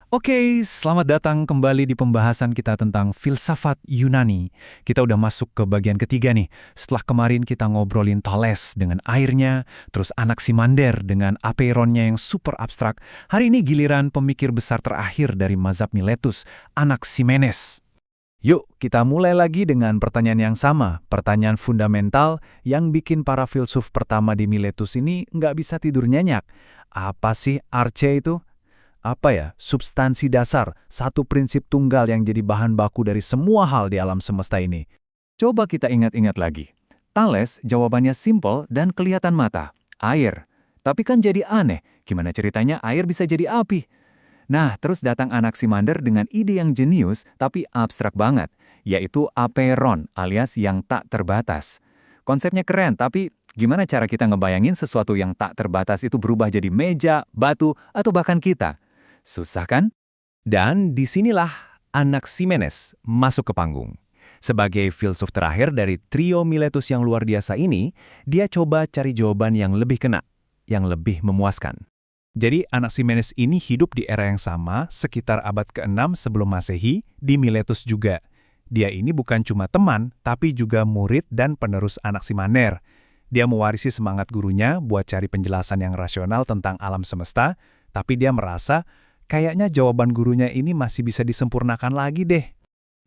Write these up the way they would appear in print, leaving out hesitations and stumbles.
Oke, selamat datang kembali di pembahasan kita tentang filsafat Yunani. Kita udah masuk ke bagian ketiga nih. Setelah kemarin kita ngobrolin Thales dengan airnya, terus Anaximander dengan apeironnya yang super abstrak, hari ini giliran pemikir besar terakhir dari mazhab Miletus, Anaximenes. Yuk, kita mulai lagi dengan pertanyaan yang sama, pertanyaan fundamental yang bikin para filsuf pertama di Miletus ini nggak bisa tidur nyenyak. Apa sih arche itu? Apa ya, substansi dasar, satu prinsip tunggal yang jadi bahan baku dari semua hal di alam semesta ini. Coba kita ingat-ingat lagi. Thales jawabannya simpel dan kelihatan mata, air. Tapi kan jadi aneh, gimana ceritanya air bisa jadi api? Nah, terus datang Anaximander dengan ide yang jenius tapi abstrak banget, yaitu apeiron alias yang tak terbatas. Konsepnya keren, tapi gimana cara kita ngebayangin sesuatu yang tak terbatas itu berubah jadi meja, batu, atau bahkan kita? Susah kan? Dan disinilah Anaximenes masuk ke panggung. Sebagai filsuf terakhir dari trio Miletus yang luar biasa ini, dia coba cari jawaban yang lebih kena, yang lebih memuaskan. Jadi Anaximenes ini hidup di era yang sama, sekitar abad ke-6 sebelum Masehi, di Miletus juga. Dia ini bukan cuma teman, tapi juga murid dan penerus Anaximander. Dia mewarisi semangat gurunya buat cari penjelasan yang rasional tentang alam semesta, tapi dia merasa kayaknya jawaban gurunya ini masih bisa disempurnakan lagi deh.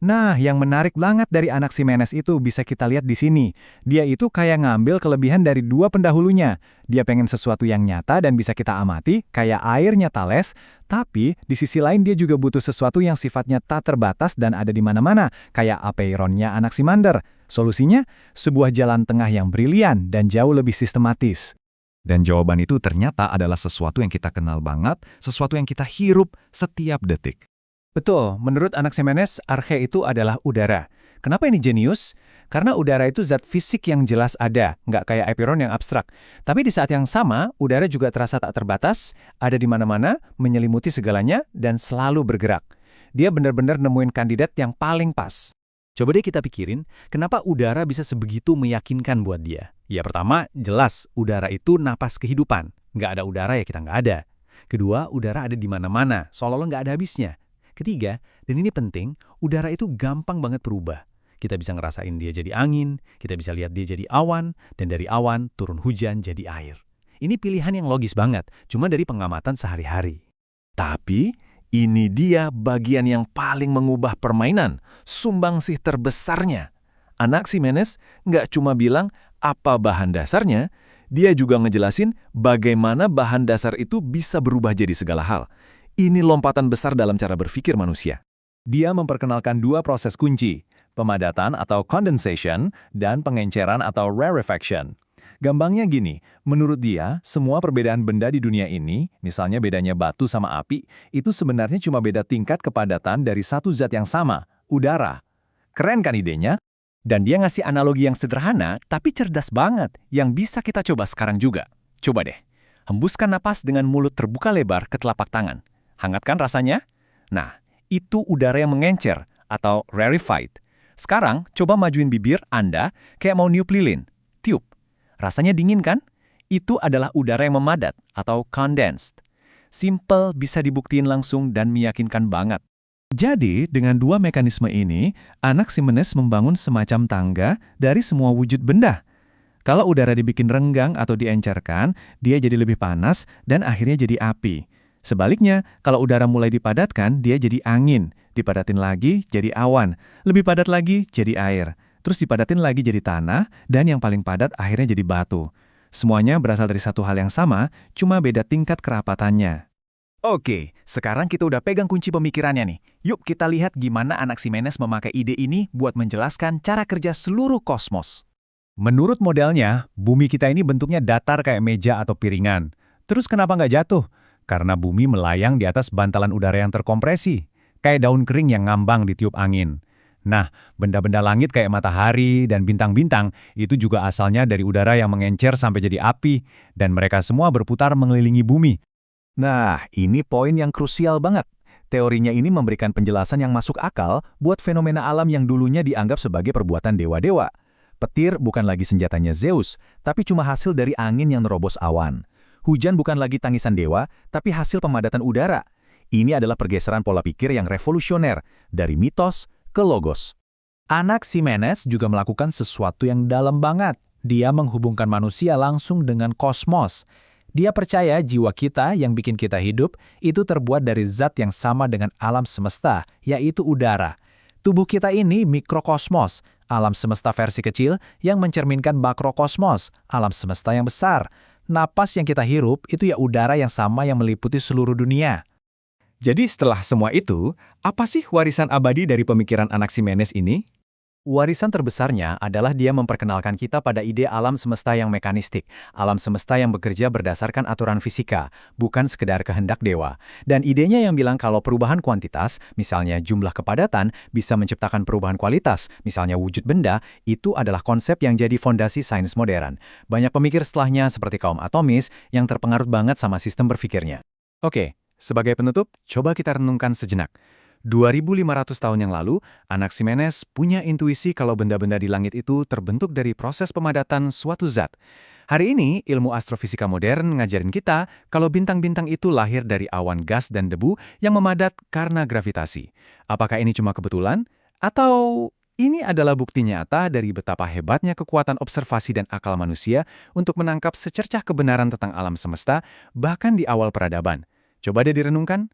Nah, yang menarik banget dari Anaximenes itu bisa kita lihat di sini. Dia itu kayak ngambil kelebihan dari dua pendahulunya. Dia pengen sesuatu yang nyata dan bisa kita amati, kayak airnya Thales, tapi di sisi lain dia juga butuh sesuatu yang sifatnya tak terbatas dan ada di mana-mana, kayak apeironnya Anaximander. Solusinya, sebuah jalan tengah yang brilian dan jauh lebih sistematis. Dan jawaban itu ternyata adalah sesuatu yang kita kenal banget, sesuatu yang kita hirup setiap detik. Betul, menurut Anaximenes, arche itu adalah udara. Kenapa ini jenius? Karena udara itu zat fisik yang jelas ada, nggak kayak apeiron yang abstrak. Tapi di saat yang sama, udara juga terasa tak terbatas, ada di mana-mana, menyelimuti segalanya, dan selalu bergerak. Dia benar-benar nemuin kandidat yang paling pas. Coba deh kita pikirin, kenapa udara bisa sebegitu meyakinkan buat dia? Ya pertama, jelas udara itu napas kehidupan. Nggak ada udara ya kita nggak ada. Kedua, udara ada di mana-mana, seolah-olah nggak ada habisnya. Ketiga, dan ini penting, udara itu gampang banget berubah. Kita bisa ngerasain dia jadi angin, kita bisa lihat dia jadi awan, dan dari awan turun hujan jadi air. Ini pilihan yang logis banget, cuma dari pengamatan sehari-hari. Tapi ini dia bagian yang paling mengubah permainan, sumbangsih terbesarnya. Anaximenes nggak cuma bilang apa bahan dasarnya, dia juga ngejelasin bagaimana bahan dasar itu bisa berubah jadi segala hal. Ini lompatan besar dalam cara berpikir manusia. Dia memperkenalkan dua proses kunci, pemadatan atau condensation dan pengenceran atau rarefaction. Gampangnya gini, menurut dia, semua perbedaan benda di dunia ini, misalnya bedanya batu sama api, itu sebenarnya cuma beda tingkat kepadatan dari satu zat yang sama, udara. Keren kan idenya? Dan dia ngasih analogi yang sederhana, tapi cerdas banget, yang bisa kita coba sekarang juga. Coba deh, hembuskan napas dengan mulut terbuka lebar ke telapak tangan. Hangat kan rasanya? Nah, itu udara yang mengencer, atau rarefied. Sekarang, coba majuin bibir Anda kayak mau niup lilin. Tiup. Rasanya dingin kan? Itu adalah udara yang memadat atau condensed. Simple, bisa dibuktiin langsung dan meyakinkan banget. Jadi, dengan dua mekanisme ini, Anaximenes membangun semacam tangga dari semua wujud benda. Kalau udara dibikin renggang atau diencerkan, dia jadi lebih panas dan akhirnya jadi api. Sebaliknya, kalau udara mulai dipadatkan, dia jadi angin. Dipadatin lagi jadi awan. Lebih padat lagi jadi air. Terus dipadatin lagi jadi tanah, dan yang paling padat akhirnya jadi batu. Semuanya berasal dari satu hal yang sama, cuma beda tingkat kerapatannya. Oke, sekarang kita udah pegang kunci pemikirannya nih. Yuk kita lihat gimana Anaximenes memakai ide ini buat menjelaskan cara kerja seluruh kosmos. Menurut modelnya, bumi kita ini bentuknya datar kayak meja atau piringan. Terus kenapa nggak jatuh? Karena bumi melayang di atas bantalan udara yang terkompresi, kayak daun kering yang ngambang ditiup angin. Nah, benda-benda langit kayak matahari dan bintang-bintang itu juga asalnya dari udara yang mengencer sampai jadi api, dan mereka semua berputar mengelilingi bumi. Nah, ini poin yang krusial banget. Teorinya ini memberikan penjelasan yang masuk akal buat fenomena alam yang dulunya dianggap sebagai perbuatan dewa-dewa. Petir bukan lagi senjatanya Zeus, tapi cuma hasil dari angin yang nerobos awan. Hujan bukan lagi tangisan dewa, tapi hasil pemadatan udara. Ini adalah pergeseran pola pikir yang revolusioner, dari mitos ke logos. Anaximenes juga melakukan sesuatu yang dalam banget. Dia menghubungkan manusia langsung dengan kosmos. Dia percaya jiwa kita yang bikin kita hidup itu terbuat dari zat yang sama dengan alam semesta, yaitu udara. Tubuh kita ini mikrokosmos, alam semesta versi kecil yang mencerminkan makrokosmos, alam semesta yang besar. Napas yang kita hirup itu ya udara yang sama yang meliputi seluruh dunia. Jadi setelah semua itu, apa sih warisan abadi dari pemikiran Anaximenes ini? Warisan terbesarnya adalah dia memperkenalkan kita pada ide alam semesta yang mekanistik, alam semesta yang bekerja berdasarkan aturan fisika, bukan sekedar kehendak dewa. Dan idenya yang bilang kalau perubahan kuantitas, misalnya jumlah kepadatan, bisa menciptakan perubahan kualitas, misalnya wujud benda, itu adalah konsep yang jadi fondasi sains modern. Banyak pemikir setelahnya seperti kaum atomis yang terpengaruh banget sama sistem berpikirnya. Oke, sebagai penutup, coba kita renungkan sejenak. 2.500 tahun yang lalu, Anaximenes punya intuisi kalau benda-benda di langit itu terbentuk dari proses pemadatan suatu zat. Hari ini, ilmu astrofisika modern ngajarin kita kalau bintang-bintang itu lahir dari awan gas dan debu yang memadat karena gravitasi. Apakah ini cuma kebetulan? Atau ini adalah bukti nyata dari betapa hebatnya kekuatan observasi dan akal manusia untuk menangkap secercah kebenaran tentang alam semesta, bahkan di awal peradaban? Coba deh direnungkan.